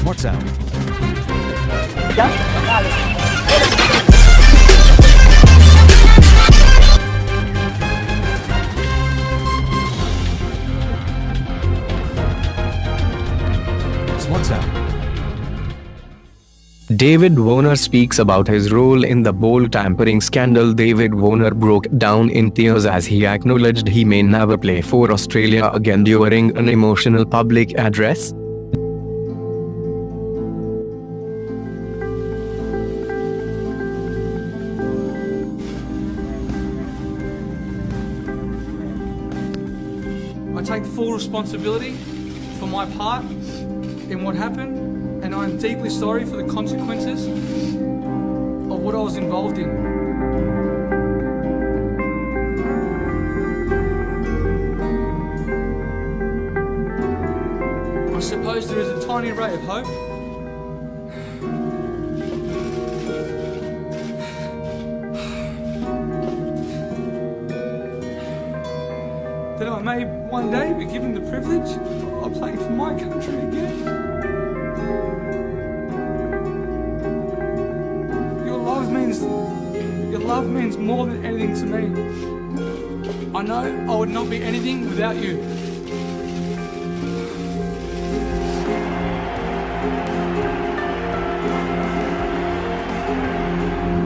What's up? What's up? David Warner speaks about his role in the bowl tampering scandal. David Warner broke down in tears as he acknowledged he may never play for Australia again during an emotional public address. I take full responsibility for my part in what happened, and I am deeply sorry for the consequences of what I was involved in. I suppose there is a tiny ray of hope. That I may one day be given the privilege of playing for my country again. Your love means more than anything to me. I know I would not be anything without you.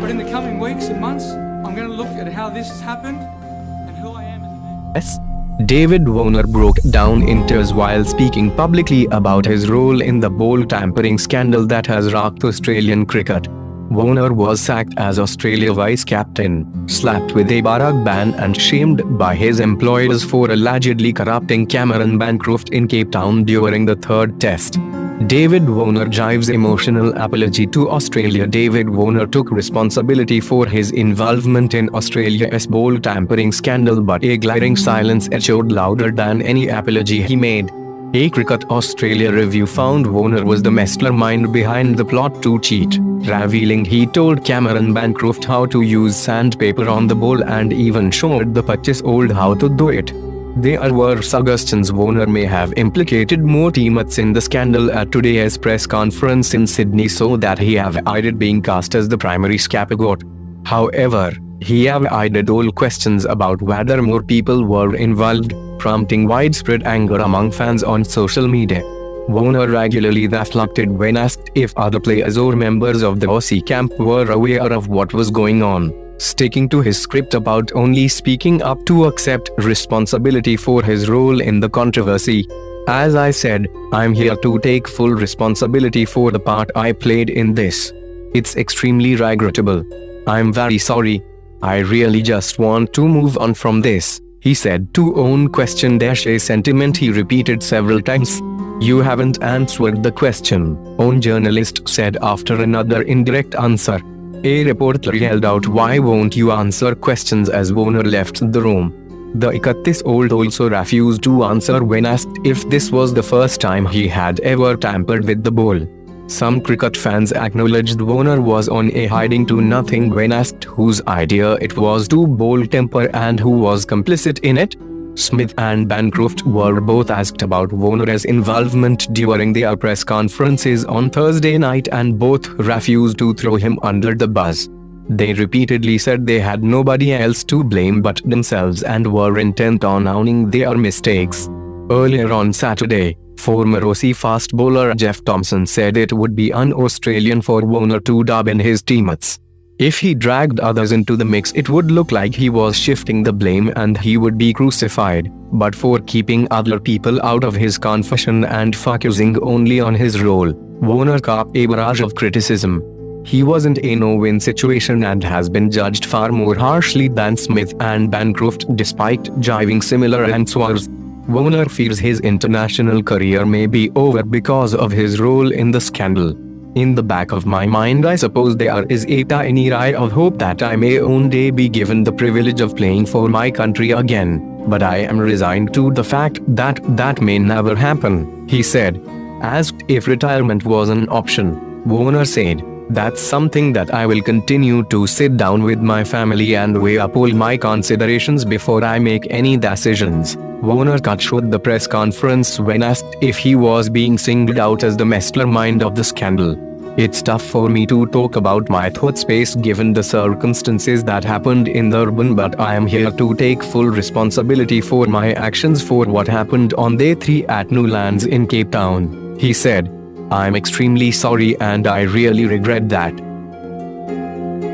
But in the coming weeks and months, I'm going to look at how this has happened and who I am as a man. Yes. David Warner broke down in tears while speaking publicly about his role in the bowl tampering scandal that has rocked Australian cricket. Warner was sacked as Australia vice-captain, slapped with a Barak ban and shamed by his employers for allegedly corrupting Cameron Bancroft in Cape Town during the third test. David Warner gives emotional apology to Australia. David Warner took responsibility for his involvement in Australia's bowl tampering scandal, but a glaring silence echoed louder than any apology he made. A Cricket Australia review found Warner was the mastermind behind the plot to cheat, revealing he told Cameron Bancroft how to use sandpaper on the bowl and even showed the 25-year-old how to do it. There were suggestions Warner may have implicated more teammates in the scandal at today's press conference in Sydney so that he avoided being cast as the primary scapegoat. However, he avoided all questions about whether more people were involved, prompting widespread anger among fans on social media. Warner regularly deflected when asked if other players or members of the Aussie camp were aware of what was going on, sticking to his script about only speaking up to accept responsibility for his role in the controversy. As I said, I'm here to take full responsibility for the part I played in this. It's extremely regrettable. I'm very sorry. I really just want to move on from this, he said to own question a sentiment he repeated several times. You haven't answered the question, own journalist said after another indirect answer. A reporter yelled out, why won't you answer questions, as Warner left the room. The 31-year-old also refused to answer when asked if this was the first time he had ever tampered with the ball. Some cricket fans acknowledged Warner was on a hiding to nothing when asked whose idea it was to bowl tamper and who was complicit in it. Smith and Bancroft were both asked about Warner's involvement during their press conferences on Thursday night and both refused to throw him under the bus. They repeatedly said they had nobody else to blame but themselves and were intent on owning their mistakes. Earlier on Saturday, former Aussie fast bowler Jeff Thomson said it would be un-Australian for Warner to dub in his teammates. If he dragged others into the mix, it would look like he was shifting the blame and he would be crucified, but for keeping other people out of his confession and focusing only on his role, Warner copped a barrage of criticism. He wasn't a no-win situation and has been judged far more harshly than Smith and Bancroft despite jiving similar answers. Warner fears his international career may be over because of his role in the scandal. In the back of my mind, I suppose there is a tiny ray of hope that I may one day be given the privilege of playing for my country again, but I am resigned to the fact that that may never happen, he said. Asked if retirement was an option, Warner said, That's something that I will continue to sit down with my family and weigh up all my considerations before I make any decisions. Warner cut short the press conference when asked if he was being singled out as the mastermind of the scandal. It's tough for me to talk about my thought space given the circumstances that happened in Durban, but I am here to take full responsibility for my actions for what happened on day 3 at Newlands in Cape Town, he said. I'm extremely sorry and I really regret that.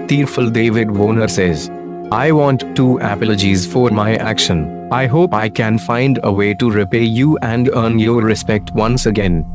Tearful David Warner says, I want to apologize for my action. I hope I can find a way to repay you and earn your respect once again.